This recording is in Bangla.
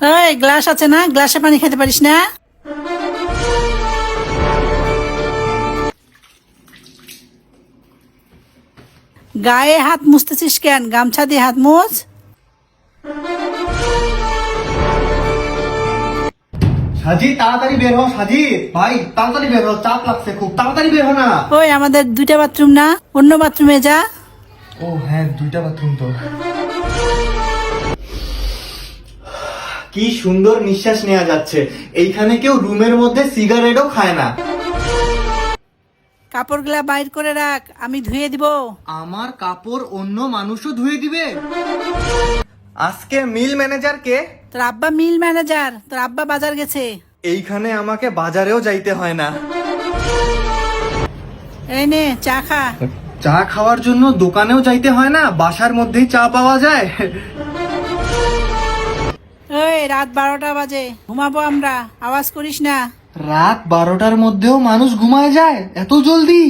ওই গ্লাস আছে না, গ্লাসে পানি খেতে পারিস না? গায়ে হাত মুছতেছিস কেন? গামছা দিয়ে হাত মুছ। সাজি তাড়াতাড়ি বের হ। সাজি ভাই তাড়াতাড়ি বের হ, চাপ লাগছে খুব, তাড়াতাড়ি বের হ না। ওই আমাদের 2টা বাথরুম না, অন্য বাথরুমে যা। ও হ্যাঁ, 2টা বাথরুম তো। কি সুন্দর নিঃশ্বাস নেওয়া যাচ্ছে। এইখানে কেউ রুমের মধ্যে সিগারেটও খায় না। কাপড়গুলা বাইর করে রাখ, আমি ধুয়ে দিব। আমার কাপড় অন্য মানুষও ধুয়ে দিবে? আজকে মিল ম্যানেজার কে? তোর আব্বা মিল ম্যানেজার, তোর আব্বা বাজার গেছে। এইখানে আমাকে বাজারেও যাইতে হয় না। এই নে চা খা। চা খাওয়ার জন্য দোকানেও যাইতে হয় না, বাসার মধ্যেই চা পাওয়া যায়। ওই রাত 12টা বাজে, ঘুমাবো আমরা, আওয়াজ করিস না। রাত 12টার মধ্যেও মানুষ ঘুমায় যায় এত জলদি?